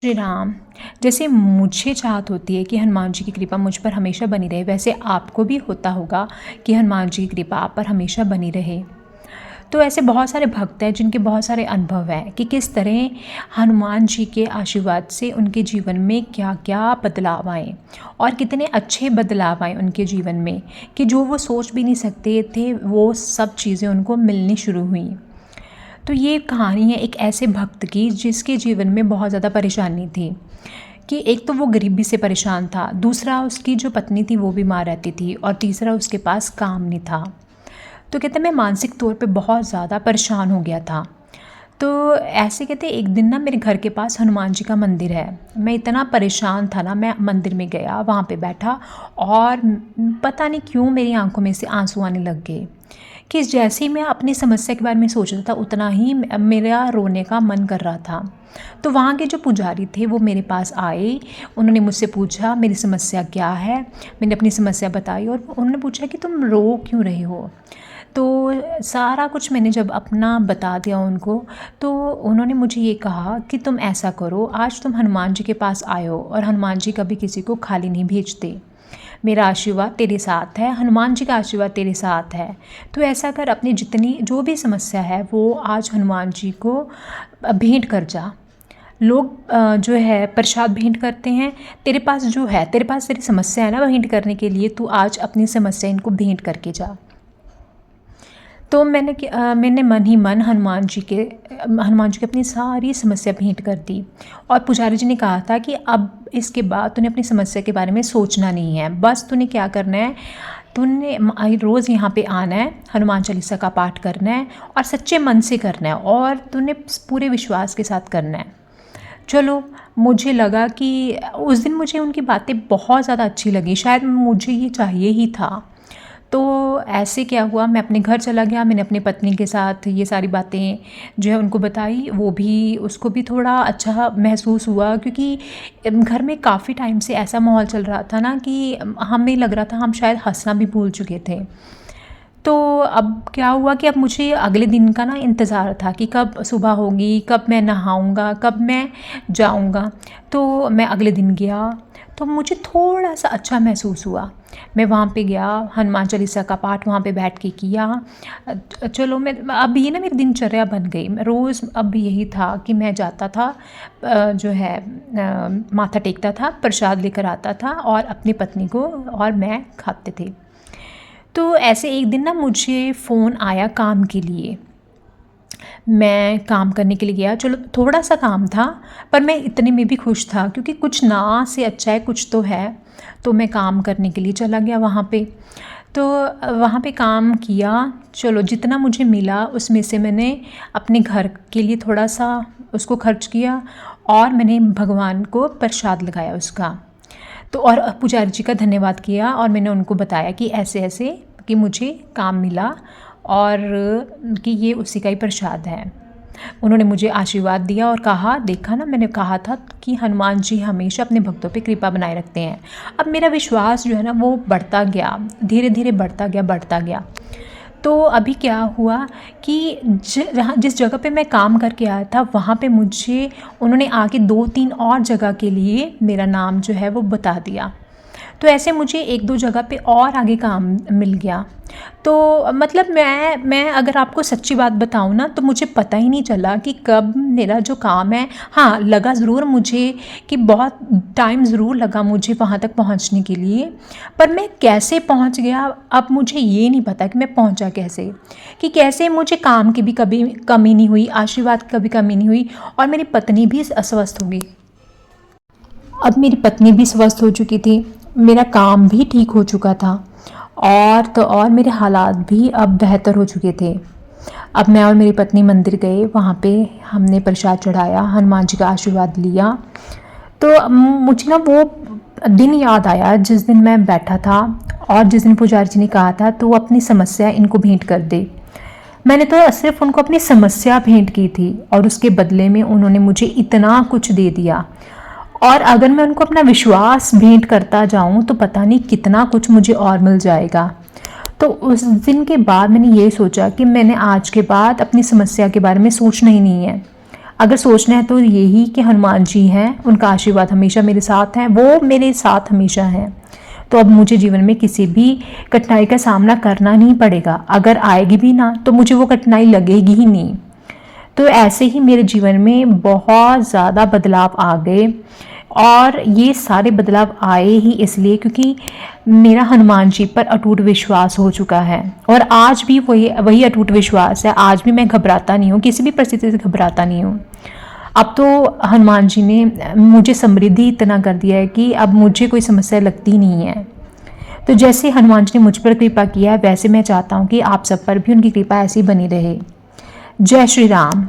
श्री राम। जैसे मुझे चाहत होती है कि हनुमान जी की कृपा मुझ पर हमेशा बनी रहे, वैसे आपको भी होता होगा कि हनुमान जी की कृपा आप पर हमेशा बनी रहे। तो ऐसे बहुत सारे भक्त हैं जिनके बहुत सारे अनुभव हैं कि किस तरह हनुमान जी के आशीर्वाद से उनके जीवन में क्या क्या बदलाव आए और कितने अच्छे बदलाव आए उनके जीवन में कि जो वो सोच भी नहीं सकते थे वो सब चीज़ें उनको मिलनी शुरू हुई। तो ये कहानी है एक ऐसे भक्त की जिसके जीवन में बहुत ज़्यादा परेशानी थी कि एक तो वो गरीबी से परेशान था, दूसरा उसकी जो पत्नी थी वो बीमार रहती थी और तीसरा उसके पास काम नहीं था। तो कहते मैं मानसिक तौर पे बहुत ज़्यादा परेशान हो गया था। तो ऐसे कहते एक दिन ना मेरे घर के पास हनुमान जी का मंदिर है। मैं इतना परेशान था ना, मैं मंदिर में गया, वहाँ पे बैठा और पता नहीं क्यों मेरी आंखों में से आंसू आने लग गए कि जैसे ही मैं अपनी समस्या के बारे में सोच रहा था उतना ही मेरा रोने का मन कर रहा था। तो वहाँ के जो पुजारी थे वो मेरे पास आए, उन्होंने मुझसे पूछा मेरी समस्या क्या है। मैंने अपनी समस्या बताई और उन्होंने पूछा कि तुम रो क्यों रहे हो। तो सारा कुछ मैंने जब अपना बता दिया उनको, तो उन्होंने मुझे ये कहा कि तुम ऐसा करो, आज तुम हनुमान जी के पास आए हो और हनुमान जी कभी किसी को खाली नहीं भेजते। मेरा आशीर्वाद तेरे साथ है, हनुमान जी का आशीर्वाद तेरे साथ है। तो ऐसा कर, अपनी जितनी जो भी समस्या है वो आज हनुमान जी को भेंट कर जा। लोग जो है प्रसाद भेंट करते हैं, तेरे पास जो है, तेरे पास तेरी समस्या है ना भेंट करने के लिए, तू आज अपनी समस्या इनको भेंट करके जा। तो मैंने मन ही मन हनुमान जी की अपनी सारी समस्या भेंट कर दी। और पुजारी जी ने कहा था कि अब इसके बाद तूने अपनी समस्या के बारे में सोचना नहीं है, बस तूने क्या करना है, तूने रोज़ यहाँ पे आना है, हनुमान चालीसा का पाठ करना है और सच्चे मन से करना है और तूने पूरे विश्वास के साथ करना है। चलो, मुझे लगा कि उस दिन मुझे उनकी बातें बहुत ज़्यादा अच्छी लगी, शायद मुझे ये चाहिए ही था। तो ऐसे क्या हुआ, मैं अपने घर चला गया, मैंने अपनी पत्नी के साथ ये सारी बातें जो है उनको बताई। वो भी, उसको भी थोड़ा अच्छा महसूस हुआ क्योंकि घर में काफ़ी टाइम से ऐसा माहौल चल रहा था ना कि हमें लग रहा था हम शायद हंसना भी भूल चुके थे। तो अब क्या हुआ कि अब मुझे अगले दिन का ना इंतज़ार था कि कब सुबह होगी, कब मैं नहाऊंगा, कब मैं जाऊंगा। तो मैं अगले दिन गया तो मुझे थोड़ा सा अच्छा महसूस हुआ। मैं वहाँ पे गया, हनुमान चालीसा का पाठ वहाँ पे बैठ के किया। चलो, मैं अब ये ना मेरी दिनचर्या बन गई। मैं रोज़ अब यही था कि मैं जाता था, जो है माथा टेकता था, प्रसाद लेकर आता था और अपनी पत्नी को और मैं खाते थे। तो ऐसे एक दिन ना मुझे फ़ोन आया काम के लिए। मैं काम करने के लिए गया, चलो थोड़ा सा काम था पर मैं इतने में भी खुश था क्योंकि कुछ ना से अच्छा है कुछ तो है। तो मैं काम करने के लिए चला गया वहाँ पे। तो वहाँ पे काम किया, चलो जितना मुझे मिला उसमें से मैंने अपने घर के लिए थोड़ा सा उसको खर्च किया और मैंने भगवान को प्रसाद लगाया उसका। तो और पुजारी जी का धन्यवाद किया और मैंने उनको बताया कि ऐसे ऐसे कि मुझे काम मिला और कि ये उसी का ही प्रसाद है। उन्होंने मुझे आशीर्वाद दिया और कहा, देखा ना, मैंने कहा था कि हनुमान जी हमेशा अपने भक्तों पे कृपा बनाए रखते हैं। अब मेरा विश्वास जो है ना वो बढ़ता गया, धीरे धीरे बढ़ता गया। तो अभी क्या हुआ कि जिस जगह पे मैं काम करके आया था वहाँ पे मुझे उन्होंने आके 2-3 और जगह के लिए मेरा नाम जो है वो बता दिया। तो ऐसे मुझे 1-2 जगह पे और आगे काम मिल गया। तो मतलब मैं अगर आपको सच्ची बात बताऊँ ना तो मुझे पता ही नहीं चला कि कब मेरा जो काम है, हाँ लगा ज़रूर मुझे कि बहुत टाइम ज़रूर लगा मुझे वहाँ तक पहुँचने के लिए, पर मैं कैसे पहुँच गया अब मुझे ये नहीं पता कि मैं पहुँचा कैसे, कि कैसे मुझे काम की भी कभी कमी नहीं हुई, आशीर्वाद की कभी कमी नहीं हुई और मेरी पत्नी भी अस्वस्थ हो गई। अब मेरी पत्नी भी स्वस्थ हो चुकी थी, मेरा काम भी ठीक हो चुका था और तो और मेरे हालात भी अब बेहतर हो चुके थे। अब मैं और मेरी पत्नी मंदिर गए, वहाँ पे हमने प्रसाद चढ़ाया, हनुमान जी का आशीर्वाद लिया। तो मुझे ना वो दिन याद आया जिस दिन मैं बैठा था और जिस दिन पुजारी जी ने कहा था तो अपनी समस्या इनको भेंट कर दे। मैंने तो सिर्फ उनको अपनी समस्या भेंट की थी और उसके बदले में उन्होंने मुझे इतना कुछ दे दिया। और अगर मैं उनको अपना विश्वास भेंट करता जाऊं तो पता नहीं कितना कुछ मुझे और मिल जाएगा। तो उस दिन के बाद मैंने ये सोचा कि मैंने आज के बाद अपनी समस्या के बारे में सोचना ही नहीं है। अगर सोचना है तो यही कि हनुमान जी हैं, उनका आशीर्वाद हमेशा मेरे साथ है, वो मेरे साथ हमेशा हैं। तो अब मुझे जीवन में किसी भी कठिनाई का सामना करना नहीं पड़ेगा। अगर आएगी भी ना तो मुझे वो कठिनाई लगेगी ही नहीं। तो ऐसे ही मेरे जीवन में बहुत ज़्यादा बदलाव आ गए, और ये सारे बदलाव आए ही इसलिए क्योंकि मेरा हनुमान जी पर अटूट विश्वास हो चुका है। और आज भी वही वही अटूट विश्वास है। आज भी मैं घबराता नहीं हूँ, किसी भी परिस्थिति से घबराता नहीं हूँ। अब तो हनुमान जी ने मुझे समृद्धि इतना कर दिया है कि अब मुझे कोई समस्या लगती नहीं है। तो जैसे हनुमान जी ने मुझ पर कृपा किया है, वैसे मैं चाहता हूँ कि आप सब पर भी उनकी कृपा ऐसी बनी रहे। जय श्री राम।